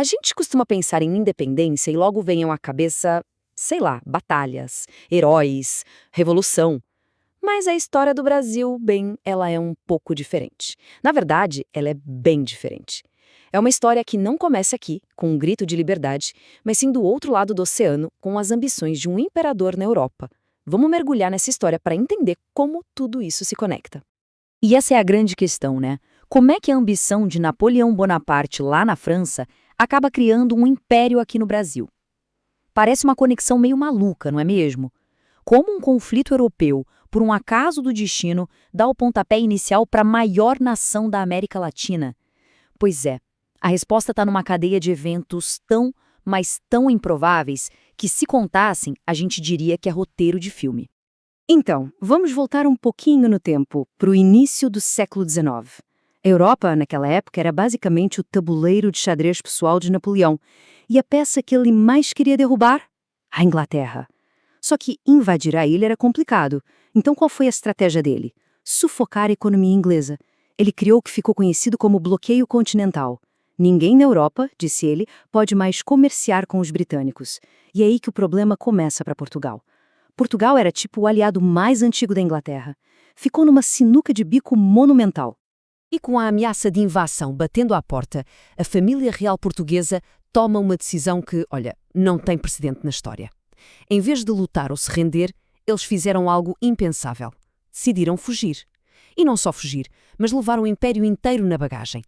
A gente costuma pensar em independência e logo venham à cabeça, sei lá, batalhas, heróis, revolução. Mas a história do Brasil, bem, ela é um pouco diferente. Na verdade, ela é bem diferente. É uma história que não começa aqui, com um grito de liberdade, mas sim do outro lado do oceano, com as ambições de um imperador na Europa. Vamos mergulhar nessa história para entender como tudo isso se conecta. E essa é a grande questão, né? Como é que a ambição de Napoleão Bonaparte lá na França acaba criando um império aqui no Brasil? Parece uma conexão meio maluca, não é mesmo? Como um conflito europeu, por um acaso do destino, dá o pontapé inicial para a maior nação da América Latina? Pois é, a resposta está numa cadeia de eventos tão, mas tão improváveis que, se contassem, a gente diria que é roteiro de filme. Então, vamos voltar um pouquinho no tempo, para o início do século XIX. A Europa, naquela época, era basicamente o tabuleiro de xadrez pessoal de Napoleão. E a peça que ele mais queria derrubar? A Inglaterra. Só que invadir a ilha era complicado. Então qual foi a estratégia dele? Sufocar a economia inglesa. Ele criou o que ficou conhecido como bloqueio continental. Ninguém na Europa, disse ele, pode mais comerciar com os britânicos. E é aí que o problema começa para Portugal. Portugal era tipo o aliado mais antigo da Inglaterra. Ficou numa sinuca de bico monumental. E com a ameaça de invasão batendo à porta, a família real portuguesa toma uma decisão que, olha, não tem precedente na história. Em vez de lutar ou se render, eles fizeram algo impensável. Decidiram fugir. E não só fugir, mas levar o império inteiro na bagagem.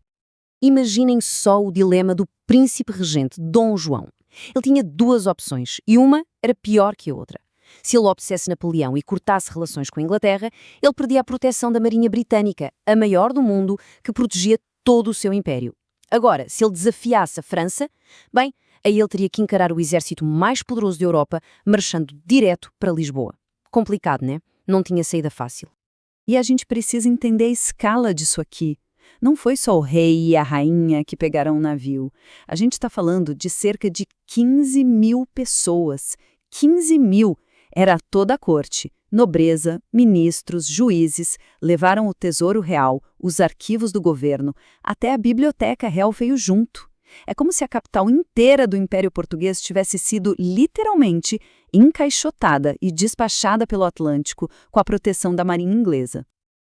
Imaginem só o dilema do príncipe regente Dom João. Ele tinha duas opções e uma era pior que a outra. Se ele obedecesse Napoleão e cortasse relações com a Inglaterra, ele perdia a proteção da Marinha Britânica, a maior do mundo, que protegia todo o seu império. Agora, se ele desafiasse a França, bem, aí ele teria que encarar o exército mais poderoso da Europa, marchando direto para Lisboa. Complicado, né? Não tinha saída fácil. E a gente precisa entender a escala disso aqui. Não foi só o rei e a rainha que pegaram o navio. A gente está falando de cerca de 15 mil pessoas. 15 mil! Era toda a corte, nobreza, ministros, juízes, levaram o tesouro real, os arquivos do governo, até a biblioteca real veio junto. É como se a capital inteira do Império Português tivesse sido, literalmente, encaixotada e despachada pelo Atlântico com a proteção da Marinha Inglesa.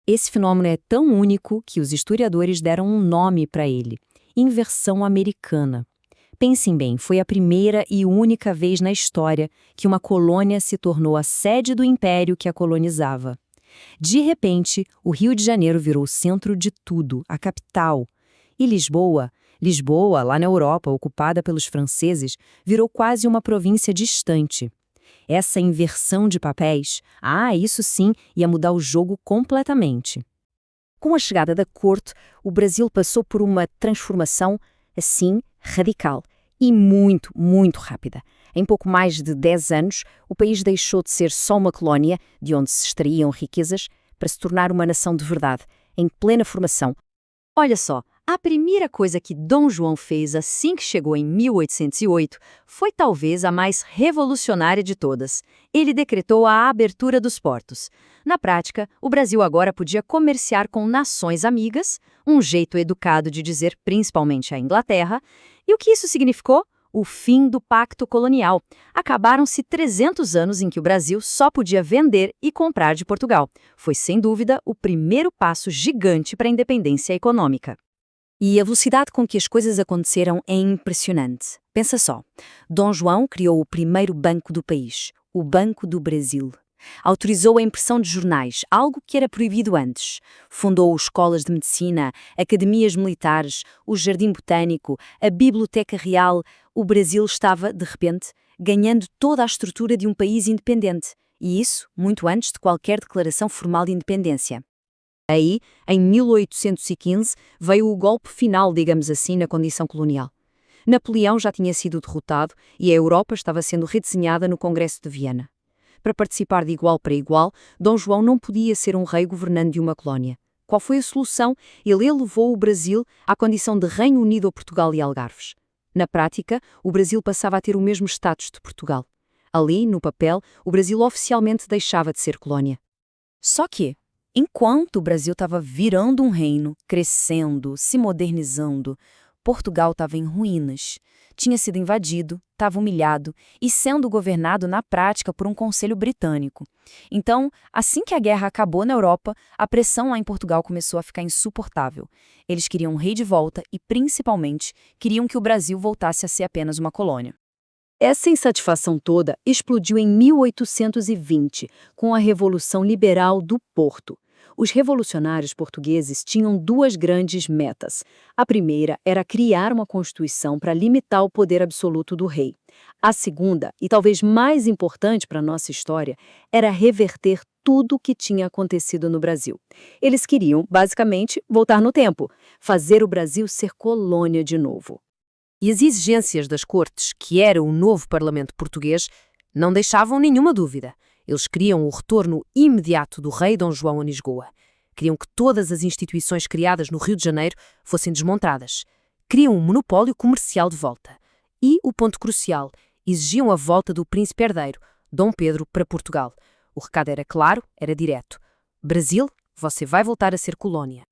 Esse fenômeno é tão único que os historiadores deram um nome para ele: inversão americana. Pensem bem, foi a primeira e única vez na história que uma colônia se tornou a sede do império que a colonizava. De repente, o Rio de Janeiro virou o centro de tudo, a capital. E Lisboa, lá na Europa, ocupada pelos franceses, virou quase uma província distante. Essa inversão de papéis, isso sim, ia mudar o jogo completamente. Com a chegada da corte, o Brasil passou por uma transformação, assim, radical e muito, muito rápida. Em pouco mais de 10 anos, o país deixou de ser só uma colónia, de onde se extraíam riquezas, para se tornar uma nação de verdade, em plena formação. Olha só, a primeira coisa que Dom João fez assim que chegou em 1808 foi talvez a mais revolucionária de todas. Ele decretou a abertura dos portos. Na prática, o Brasil agora podia comerciar com nações amigas, um jeito educado de dizer principalmente a Inglaterra. E o que isso significou? O fim do pacto colonial. Acabaram-se 300 anos em que o Brasil só podia vender e comprar de Portugal. Foi, sem dúvida, o primeiro passo gigante para a independência econômica. E a velocidade com que as coisas aconteceram é impressionante. Pensa só, Dom João criou o primeiro banco do país, o Banco do Brasil. Autorizou a impressão de jornais, algo que era proibido antes. Fundou escolas de medicina, academias militares, o Jardim Botânico, a Biblioteca Real. O Brasil estava, de repente, ganhando toda a estrutura de um país independente. E isso muito antes de qualquer declaração formal de independência. Aí, em 1815, veio o golpe final, digamos assim, na condição colonial. Napoleão já tinha sido derrotado e a Europa estava sendo redesenhada no Congresso de Viena. Para participar de igual para igual, Dom João não podia ser um rei governando de uma colónia. Qual foi a solução? Ele elevou o Brasil à condição de Reino Unido a Portugal e Algarves. Na prática, o Brasil passava a ter o mesmo status de Portugal. Ali, no papel, o Brasil oficialmente deixava de ser colónia. Só que, enquanto o Brasil estava virando um reino, crescendo, se modernizando, Portugal estava em ruínas. Tinha sido invadido, estava humilhado e sendo governado na prática por um conselho britânico. Então, assim que a guerra acabou na Europa, a pressão lá em Portugal começou a ficar insuportável. Eles queriam um rei de volta e, principalmente, queriam que o Brasil voltasse a ser apenas uma colônia. Essa insatisfação toda explodiu em 1820, com a Revolução Liberal do Porto. Os revolucionários portugueses tinham duas grandes metas. A primeira era criar uma constituição para limitar o poder absoluto do rei. A segunda, e talvez mais importante para a nossa história, era reverter tudo o que tinha acontecido no Brasil. Eles queriam, basicamente, voltar no tempo, fazer o Brasil ser colônia de novo. E as exigências das cortes, que era o novo parlamento português, não deixavam nenhuma dúvida. Eles queriam o retorno imediato do rei Dom João a Lisboa. Queriam que todas as instituições criadas no Rio de Janeiro fossem desmontadas. Queriam um monopólio comercial de volta. E, o ponto crucial, exigiam a volta do príncipe herdeiro, Dom Pedro, para Portugal. O recado era claro, era direto. Brasil, você vai voltar a ser colônia.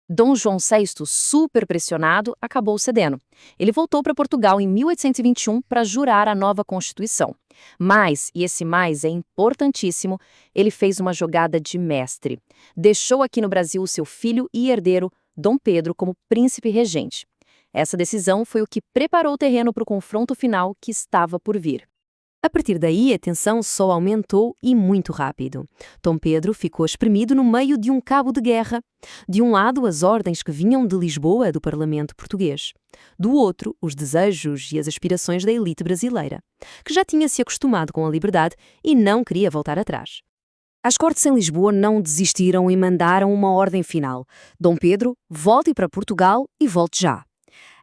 Dom João VI, super pressionado, acabou cedendo. Ele voltou para Portugal em 1821 para jurar a nova Constituição. Mas, e esse mais é importantíssimo, ele fez uma jogada de mestre. Deixou aqui no Brasil o seu filho e herdeiro, Dom Pedro, como príncipe regente. Essa decisão foi o que preparou o terreno para o confronto final que estava por vir. A partir daí, a tensão só aumentou e muito rápido. Dom Pedro ficou espremido no meio de um cabo de guerra. De um lado, as ordens que vinham de Lisboa, do parlamento português. Do outro, os desejos e as aspirações da elite brasileira, que já tinha se acostumado com a liberdade e não queria voltar atrás. As cortes em Lisboa não desistiram e mandaram uma ordem final. Dom Pedro, volte para Portugal e volte já.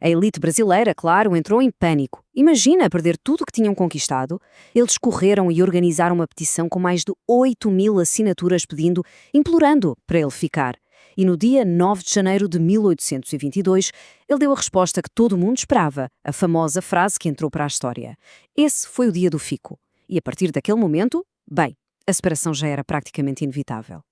A elite brasileira, claro, entrou em pânico. Imagina perder tudo o que tinham conquistado. Eles correram e organizaram uma petição com mais de 8.000 assinaturas pedindo, implorando para ele ficar. E no dia 9 de janeiro de 1822, ele deu a resposta que todo mundo esperava, a famosa frase que entrou para a história. Esse foi o dia do fico. E a partir daquele momento, bem, a separação já era praticamente inevitável.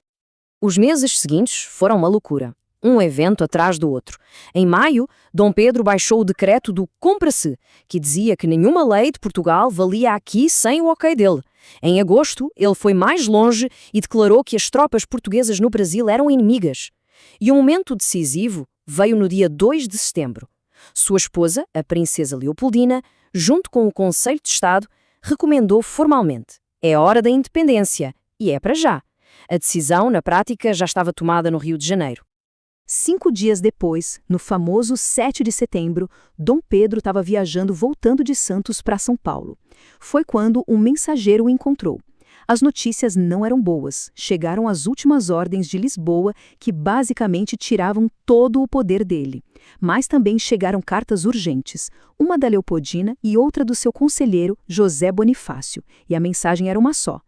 Os meses seguintes foram uma loucura. Um evento atrás do outro. Em maio, Dom Pedro baixou o decreto do Compra-se, que dizia que nenhuma lei de Portugal valia aqui sem o ok dele. Em agosto, ele foi mais longe e declarou que as tropas portuguesas no Brasil eram inimigas. E o momento decisivo veio no dia 2 de setembro. Sua esposa, a princesa Leopoldina, junto com o Conselho de Estado, recomendou formalmente: é hora da independência, e é para já. A decisão, na prática, já estava tomada no Rio de Janeiro. 5 dias depois, no famoso 7 de setembro, Dom Pedro estava viajando voltando de Santos para São Paulo. Foi quando um mensageiro o encontrou. As notícias não eram boas. Chegaram as últimas ordens de Lisboa, que basicamente tiravam todo o poder dele. Mas também chegaram cartas urgentes, uma da Leopoldina e outra do seu conselheiro, José Bonifácio. E a mensagem era uma só: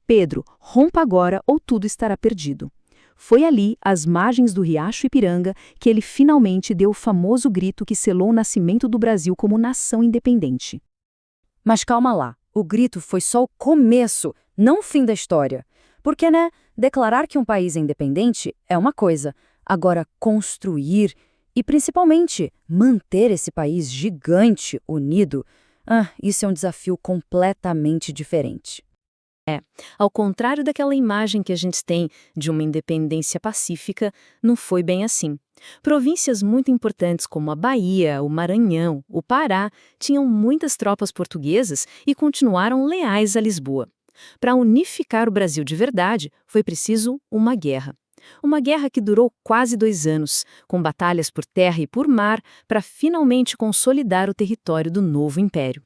Pedro, rompa agora ou tudo estará perdido. Foi ali, às margens do Riacho Ipiranga, que ele finalmente deu o famoso grito que selou o nascimento do Brasil como nação independente. Mas calma lá, o grito foi só o começo, não o fim da história. Porque, declarar que um país é independente é uma coisa. Agora, construir e, principalmente, manter esse país gigante, unido, isso é um desafio completamente diferente. Ao contrário daquela imagem que a gente tem de uma independência pacífica, não foi bem assim. Províncias muito importantes como a Bahia, o Maranhão, o Pará, tinham muitas tropas portuguesas e continuaram leais a Lisboa. Para unificar o Brasil de verdade, foi preciso uma guerra. Uma guerra que durou quase 2 anos, com batalhas por terra e por mar, para finalmente consolidar o território do novo império.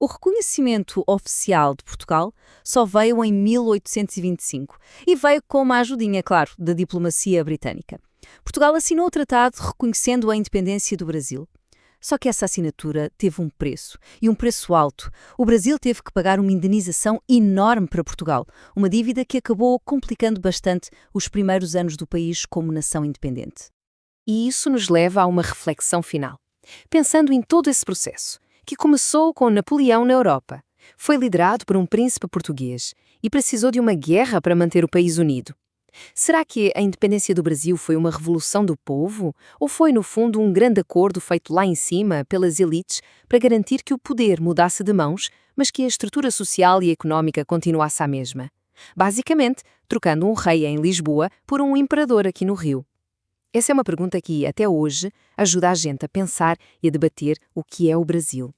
O reconhecimento oficial de Portugal só veio em 1825 e veio com uma ajudinha, claro, da diplomacia britânica. Portugal assinou o tratado reconhecendo a independência do Brasil. Só que essa assinatura teve um preço, e um preço alto. O Brasil teve que pagar uma indenização enorme para Portugal, uma dívida que acabou complicando bastante os primeiros anos do país como nação independente. E isso nos leva a uma reflexão final. Pensando em todo esse processo, que começou com Napoleão na Europa, foi liderado por um príncipe português e precisou de uma guerra para manter o país unido. Será que a independência do Brasil foi uma revolução do povo? Ou foi, no fundo, um grande acordo feito lá em cima pelas elites para garantir que o poder mudasse de mãos, mas que a estrutura social e económica continuasse a mesma? Basicamente, trocando um rei em Lisboa por um imperador aqui no Rio. Essa é uma pergunta que, até hoje, ajuda a gente a pensar e a debater o que é o Brasil.